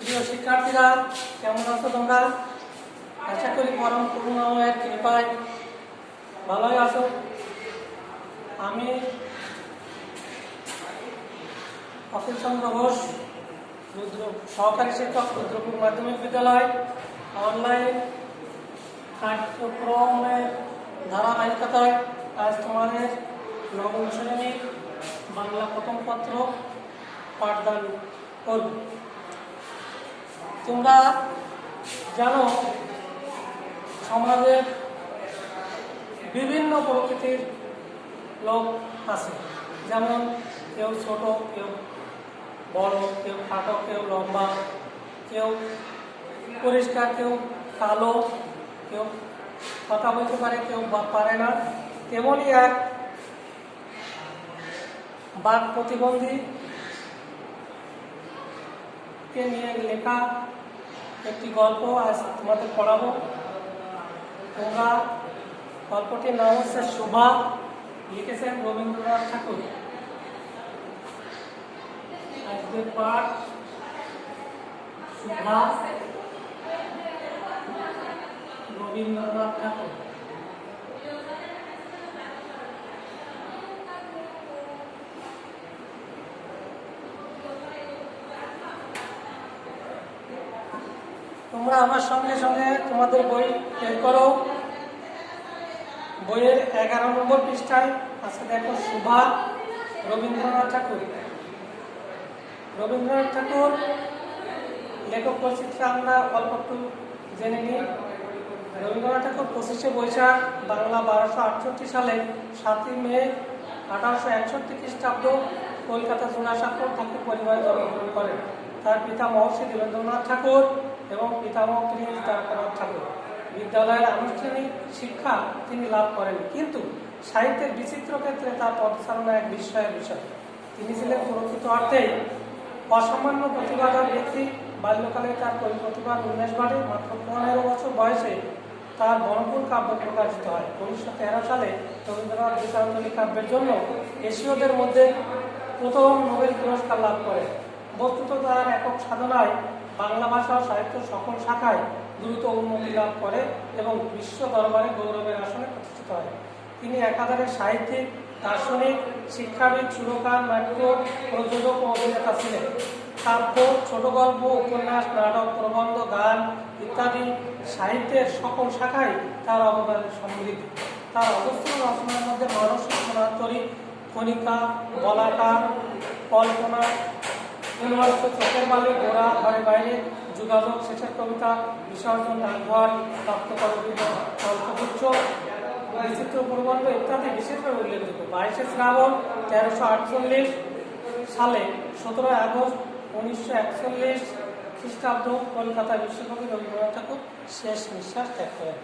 প্রিয় শিক্ষার্থীরা, কেমন আছো তোমরা? আশা করি পরম করুণাময়ের কৃপায় ভালোই আছো। আমি অখিল চন্দ্র ঘোষ, সহকারী শিক্ষক, রুদ্রপুর মাধ্যমিক বিদ্যালয়। অনলাইন কার্যক্রমের ধারাবাহিকতায় আজ তোমাদের নবম শ্রেণীর বাংলা প্রথম পত্র পাঠদান করব। তোমরা জানো, সমাজের বিভিন্ন প্রকৃতির লোক আছে, যেমন কেউ ছোট, কেউ বড়, কেউ খাটো, কেউ লম্বা, কেউ পরিষ্কার, কেউ কালো, কেউ কথা বলতে পারে, কেউ পারে না। তেমনই এক বাক প্রতিবন্ধী কে নিয়ে লেখা একটি গল্প আজ তোমাদের পড়াবো। তোমরা গল্পটির নাম হচ্ছে শোভা, লিখেছেন রবীন্দ্রনাথ ঠাকুর। আজকের পাঠ শোভা, রবীন্দ্রনাথ ঠাকুর। তোমরা আমার সঙ্গে সঙ্গে তোমাদের বই বের করো। বইয়ের 11 নম্বর পৃষ্ঠায় আছে, দেখো শোভা, রবীন্দ্রনাথ ঠাকুর। রবীন্দ্রনাথ ঠাকুর লেখক পরিচিতি আমরা অল্প একটু জেনে নিই। রবীন্দ্রনাথ ঠাকুর 25শে বৈশাখ বাংলা 1268 সালে 7ই মে 1861 খ্রিস্টাব্দ কলকাতা জোড়াসাঁকোর ঠাকুর পরিবারে জন্মগ্রহণ করেন। তার পিতা মহর্ষি দেবেন্দ্রনাথ ঠাকুর এবং পিতামহ প্রিন্স দ্বারকানাথ ঠাকুর। বিদ্যালয়ের আনুষ্ঠানিক শিক্ষা তিনি লাভ করেন, কিন্তু সাহিত্যের বিচিত্র ক্ষেত্রে তার পদচারণা এক বিস্ময়ের বিষয়। তিনি ছিলেন প্রকৃত অর্থেই অসামান্য প্রতিভাধর ব্যক্তি। বাল্যকালে তার প্রতিভার উন্মেষ ঘটে। মাত্র 15 বছর বয়সে তার বনফুল কাব্য প্রকাশিত হয়। 1913 সালে রবীন্দ্রনাথ গীতাঞ্জলি কাব্যের জন্য এশীয়দের মধ্যে প্রথম নোবেল পুরস্কার লাভ করেন। বস্তুত তার একক সাধনায় বাংলা ভাষা ও সাহিত্য সকল শাখায় দ্রুত উন্নতি লাভ করে এবং বিশ্ব দরবারে গৌরবের আসনে প্রতিষ্ঠিত হয়। তিনি একাধারে সাহিত্যিক, দার্শনিক, শিক্ষাবিদ, সুরকার, নাট্য প্রযোজক ও অভিনেতা ছিলেন। কাব্য, ছোট গল্প, উপন্যাস, নাটক, প্রবন্ধ, গান ইত্যাদি সাহিত্যের সকল শাখায় তার অবদান সমৃদ্ধ। তার অজস্র রচনার মধ্যে মানসিক সোনান্তরী, কণিকা, বলাকার, কল্পনা, চোখের বালি, গোড়া, ঘরে বাইরে, যোগাযোগ, শেষের কবিতা, বিসর্জন, ডাকঘর, প্রাপ্তকরবিদ, কল্পগুচ্ছ, বিচিত্র প্রবন্ধ ইত্যাদি বিশেষভাবে উল্লেখযোগ্য। 22শে শ্রাবণ 1348 সালে 17 আগস্ট 1941 খ্রিস্টাব্দ কলকাতা বিশ্বকবি রবীন্দ্রনাথ ঠাকুর শেষ নিঃশ্বাস ত্যাগ করেন।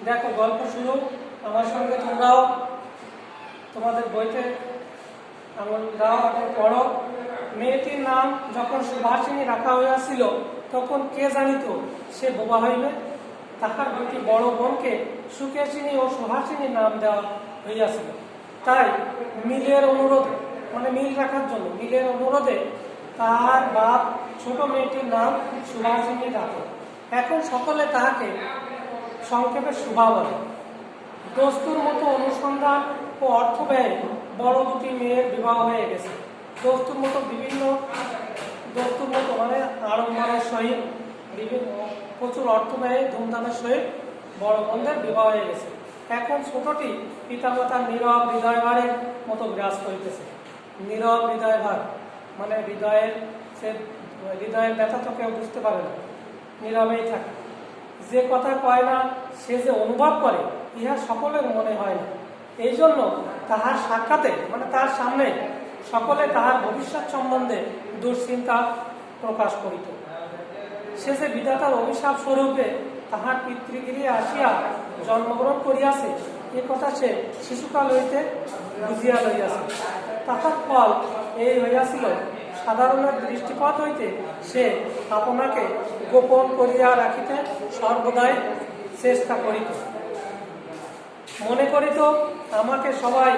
দেখো গল্প শুরু। আমার সঙ্গে তোমরাও তোমাদের বইতে আমরাও এখন পড়ো। মেয়েটির নাম যখন সুভাষিনী রাখা হইয়াছিল, তখন কে জানিত সে বোবা হইবে। তাহার দুটি বড় বোনকে সুকেশিনী ও সুহাসিনী নাম দেওয়া হইয়াছিল। তাই মিলের অনুরোধে, মানে মিল রাখার জন্য মিলের অনুরোধে তাহার বাপ ছোট মেয়েটির নাম সুভাষিনী রাখে। এখন সকলে তাহাকে সংক্ষেপে শোভা বলে। দস্তুর মতো অনুসন্ধান ও অর্থ ব্যয় বড় দুটি মেয়ের বিবাহ হয়ে গেছে। দস্তুর মতো মানে আড়ম্বরের সহিত প্রচুর অর্থ ব্যয়ে ধুমধামের সহিত বড় বোনদের বিবাহ হয়ে গেছে। এখন ছোটটি পিতামাতার নীরব হৃদয়ভারের মতো বিরাজ করিতেছে। নীরব হৃদয়ভার মানে হৃদয়ের ব্যথা তো কেউ বুঝতে পারে না, নীরবেই থাকে। যে কথা কয় না, সে যে অনুভব করে, ইহা সকলের মনে হয় না। এই জন্য তাহার সাক্ষাতে, মানে তার সামনে সকলে তাহার ভবিষ্যৎ সম্বন্ধে দুশ্চিন্তা প্রকাশ করিত। সে যে বিধাতার অভিশাপ স্বরূপে তাহার পিতৃগৃহে আসিয়া জন্মগ্রহণ করিয়াছে, এ কথা সে শিশুকাল হইতে বুঝিয়া লইয়াছে। তাহার ফল এই হইয়াছিল, সাধারণের দৃষ্টিপাত হইতে সে আপনাকে গোপন করিয়া রাখিতে সর্বদাই চেষ্টা করিত। মনে করিত আমাকে সবাই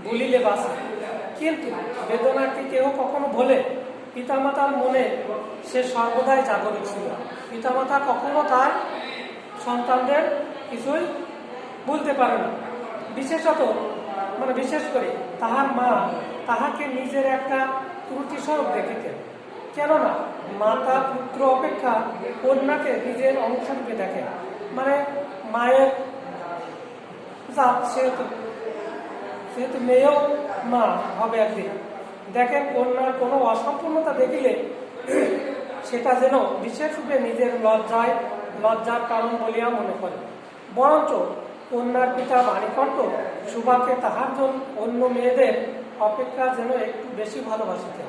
ভুলিলে বাঁচে, কিন্তু বেদনা কি কেউ কখনো ভোলে? পিতামাতার মনে সে সর্বদাই জাগরিত ছিল। পিতামাতা কখনো তার সন্তানদের কিছুই বলতে পারে না। বিশেষ করে তাহার মা তাহাকে নিজের একটা ত্রুটি স্বরূপ দেখিতেন। কেননা মাতা পুত্র অপেক্ষা কন্যাকে নিজের অংশ রূপে দেখে। মানে মায়ের জাত, সেহেতু মেয়েও মা হবে একদিন। দেখেন কন্যার কোনো অসম্পূর্ণতা দেখিলে সেটা যেন বিশেষরূপে নিজের লজ্জার কারণ বলিয়া মনে করে। বরঞ্চ কন্যার পিতা বাণীকণ্ঠ সুভাকে তাহার জন্য অন্য মেয়েদের অপেক্ষা যেন একটু বেশি ভালোবাসিতেন।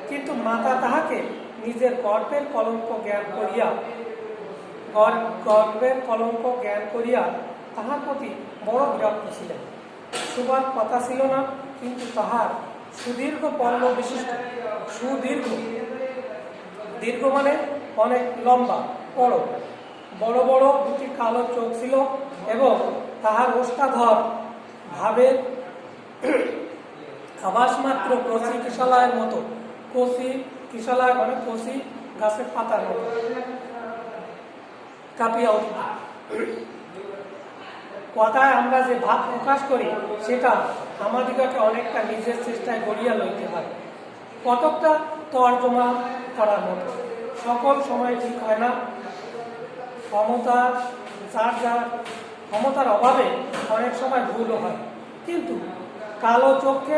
কিন্তু মাতা তাহাকে নিজের গর্বের কলঙ্ক জ্ঞান করিয়া তাহার প্রতি বড় বিরক্ত ছিলেন। সুভার কথা ছিল না, কিন্তু তাহার সুদীর্ঘ পল্লব বিশিষ্ট দীর্ঘ মানে অনেক লম্বা, বড় বড় দুটি কালো চোখ ছিল এবং তাহার ওষ্ঠাধর ভাবের আভাস মাত্র কচি কিশলয়ের মতো। কচি কিশলয় মানে কচি গাছের পাতার মতো কাঁপিয়া উঠিত। কথায় আমরা যে ভাব প্রকাশ করি সেটা আমাদিগকে অনেকটা নিজের চেষ্টায় গড়িয়া লইতে হয়। কতকটা তর্জমা করার মতো। সকল সময় ঠিক হয় না। ক্ষমতার অভাবে অনেক সময় ভুলও হয়। কিন্তু কালো চোখকে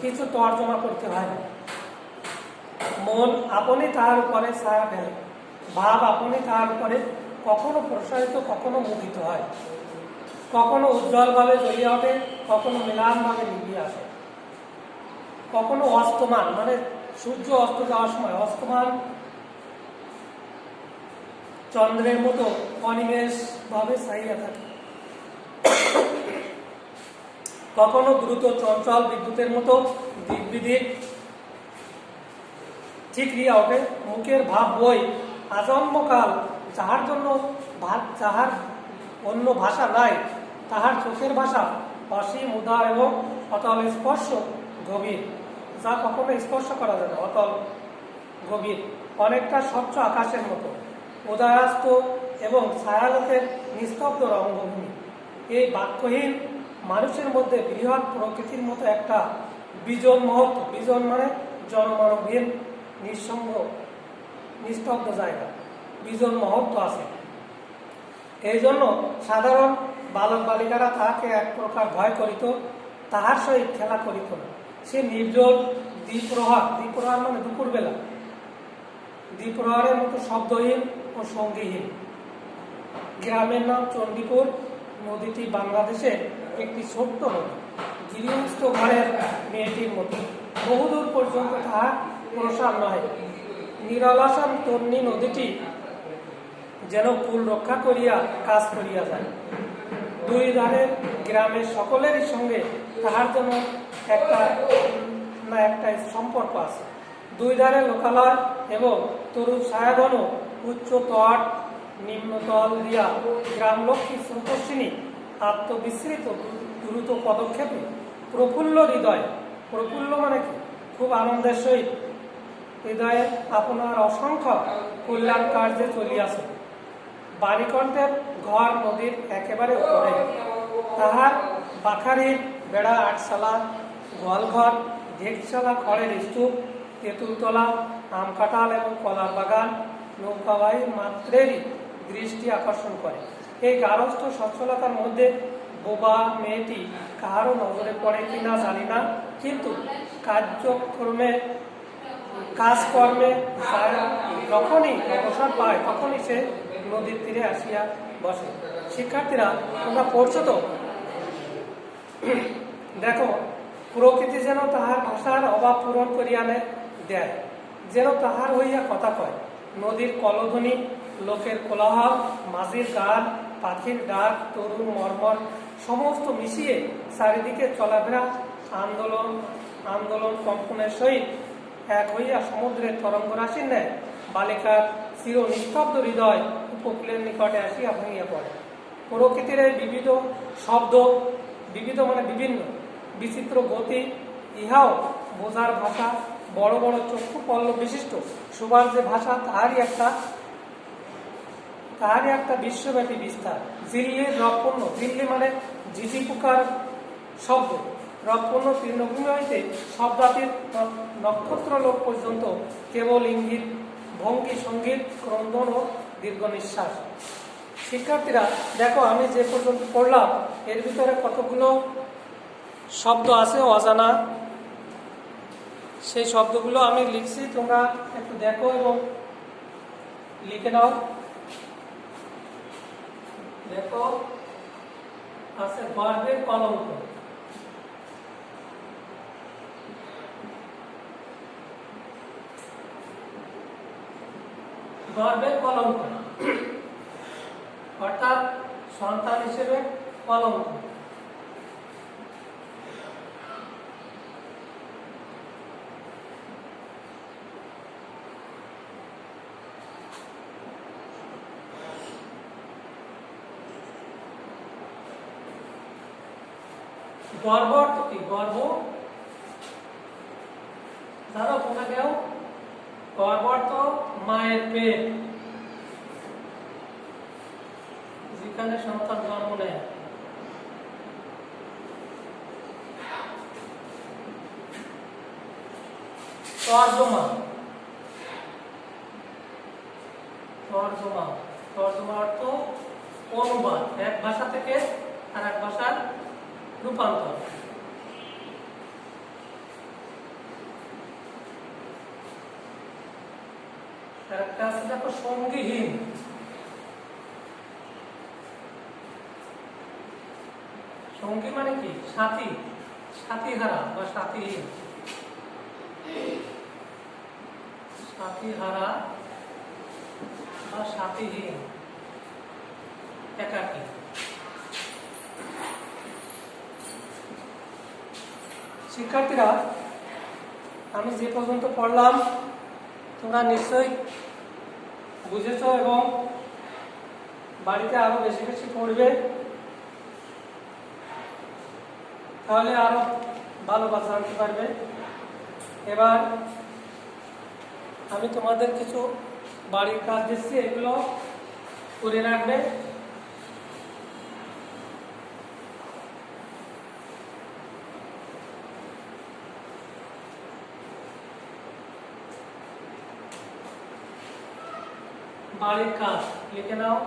কিছু তর্জমা করতে হয় না। মন আপনি তার উপরে ছায়া ফেলে, ভাব আপনি তার উপরে কখনো প্রসারিত, কখনো মুদিত হয়, কখনো উজ্জ্বলভাবে জ্বলিয়ে ওঠে, কখনো ম্লানভাবে নিভিয়ে আসে, কখনো অস্তমান মানে সূর্য অস্ত যাওয়ার সময় অস্তমান চন্দ্রের মতো অনিমেষ ভাবে ছাইয়া থাকে, কখনো দ্রুত চঞ্চল বিদ্যুতের মতো দিক ঠিকরিয়া ওঠে। মুখের ভাব বই আজন্মকাল যাহার অন্য ভাষা নাই, তাহার চোখের ভাষা অসীম উদার এবং অতল স্পর্শ গভীর, যা কখনো স্পর্শ করা যায় না, অতল গভীর, অনেকটা স্বচ্ছ আকাশের মতো উদয়াস্ত এবং ছায়ালোকের নিস্তব্ধ রঙ্গভূমি। এই বাক্যহীন মানুষের মধ্যে বৃহৎ প্রকৃতির মতো একটা বিজন মানে জনমানবহীন নিঃসঙ্গ নিস্তব্ধ জায়গা, বিজন মহত্ব আছে। এই জন্য সাধারণ বালক বালিকারা তাহাকে এক প্রকার ভয় করিত, তাহার সহিত খেলা করিত না। সে নির্জন দ্বিপ্রহর মানে দুপুরবেলা, দ্বিপ্রহরের মতো শব্দহীন ও সঙ্গীহীন। গ্রামের নাম চণ্ডীপুর। নদীটি বাংলাদেশের একটি ছোট্ট নদী, গৃহস্থ ঘরের মেয়েটির মতো। বহুদূর পর্যন্ত তাহার প্রসার নয়। নিরলসন তন্নি নদীটি যেন কুল রক্ষা করিয়া কাজ করিয়া যায়। দুই ধারের গ্রামের সকলেরই সঙ্গে তাহার জন্য একটা সম্পর্ক আছে। দুই ধারে লোকালয় এবং তরু ছায়াঘন উচ্চ তট নিম্নতল দিয়া গ্রামলক্ষ্মী স্রোতস্বিনী আত্মবিস্মৃত দ্রুত পদক্ষেপে প্রফুল্ল মানে কি, খুব আনন্দের সহিত হৃদয়ে আপনার অসংখ্য কল্যাণ কার্যে চলিয়াছে। বাণীকণ্ঠের ঘর নদীর একেবারে উপরে। তাহার বাখারির বেড়া আটশালা, গোয়ালঘর, ঢেকশালা, খড়ের স্তূপ, তেঁতুলতলা, আম কাঁঠাল এবং কলার বাগান নৌকাবাহী মাত্রেরই দৃষ্টি আকর্ষণ করে। এই গারস্থ সচ্ছলতার মধ্যে বোবা মেয়েটি কাহারও নজরে পড়ে কিনা জানি না, কিন্তু কাজকর্মে যখনই অবসর পায় তখনই সে নদীর তীরে আসিয়া বসে। শিক্ষার্থীরা, তোমরা পড়ছো তো? দেখো, প্রকৃতি যেন তাহার ভাষার অভাব পূরণ করিয়া দেয়, যেন তাহার হইয়া কথা কয়। নদীর কলধ্বনি, লোকের কোলাহল, মাঝির গান, পাখির ডাক, তরুণ মর্মর সমস্ত মিশিয়ে চারিদিকে চলাফেরা আন্দোলন কম্পনের সহিত এক হইয়া সমুদ্রের তরঙ্গ রাশির ন্যায় বালিকার চির নিস্তব্ধ হৃদয় উপকূলের নিকটে আসিয়া ভাঙিয়া পড়ে। প্রকৃতির এই বিবিধ শব্দ, বিবিধ মানে বিভিন্ন, বিচিত্র গতি, ইহাও বোঝার ভাষা বড় বড় চক্ষু পল্লব বিশিষ্ট সুভার যে ভাষা তাহারই একটা বিশ্বব্যাপী বিস্তার। জিল্লির রবপূর্ণ, জিল্লি মানে ঝিঝি পোকার শব্দ, রবপূর্ণ তৃণভূমি হইতে শব্দাতির নক্ষত্র লোক পর্যন্ত কেবল ইঙ্গিত, ভঙ্গি, সঙ্গীত, ক্রন্দন ও দীর্ঘ নিঃশ্বাস। শিক্ষার্থীরা দেখো, আমি যে পর্যন্ত পড়লাম এর ভিতরে কতগুলো শব্দ আছে অজানা, সেই শব্দগুলো আমি লিখছি, তোমরা একটু দেখো এবং লিখে নাও। দেখো, আছে গর্বের কলঙ্ক, গর্বের কলঙ্ক অর্থাৎ সন্তান হিসেবে কলঙ্ক। গর্ব অর্থ কি? গর্ব জানো তোমরা কেউ? গর্ব অর্থ মায়ের পেট, যেখানে সন্তান জন্ম নেয়। তর্জমা, তর্জমা, তর্জমা অর্থ অনুবাদ, এক ভাষা থেকে আর এক ভাষার রূপান্তর। আরেকটা আছে দেখো, সঙ্গীহীন, সঙ্গী মানে কি? সাথী, সাথীহারা বা সাথীহীন, সাথীহারা বা সাথীহীন, একাকী। শিক্ষার্থীরা, আমি যে পর্যন্ত পড়লাম তোমরা নিশ্চয়ই বুঝেছ এবং বাড়িতে আরো বেশি বেশি পড়বে, তাহলে আরো ভালোভাবে জানতে পারবে। এবার আমি তোমাদের কিছু বাড়ির কাজ দিচ্ছি, এগুলো করে রাখবে। বাড়ির কাজ লিখে নাও।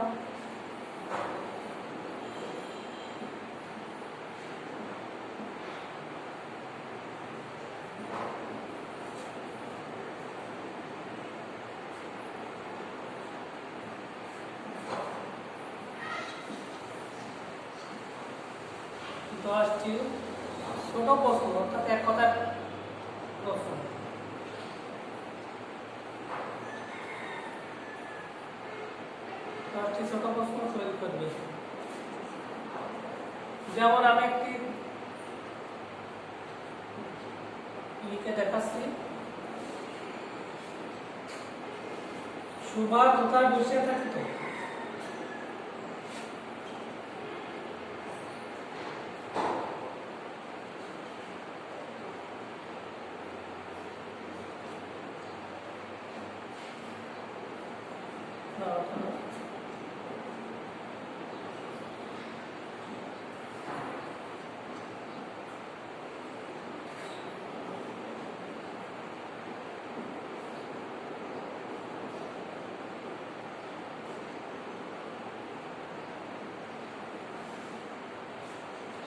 দশটি ছোট প্রশ্ন, অর্থাৎ এক কথায় প্রশ্ন। দশটি ছোট প্রশ্ন তৈরি করবে। যেমন আমি একটি লিখে দেখাচ্ছি। সুভা কোথায় বসে থাকিত?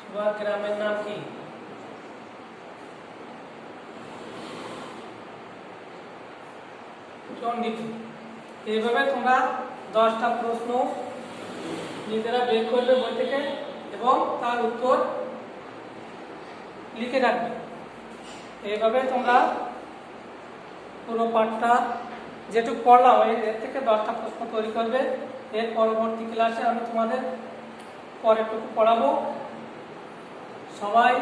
সুভা গ্রামের নাম কি? চণ্ডীপুর। এইভাবে তোমরা 10টা প্রশ্ন নিজেরা বের করবে বই থেকে এবং তার উত্তর লিখে রাখবে। এইভাবে তোমরা পুরো পাঠটা যেটুকু পড়লাম এর থেকে 10টা প্রশ্ন তৈরি করবে। এর পরবর্তী ক্লাসে আমি তোমাদের পরেরটুকু পড়াবো। সবাই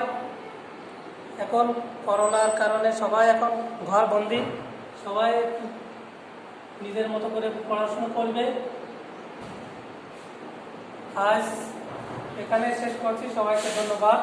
এখন করোনার কারণে সবাই এখন ঘরবন্দি, সবাই নিজের মতো করে পড়াশোনা করবে। আজ এখানে শেষ করছি, সবাইকে ধন্যবাদ।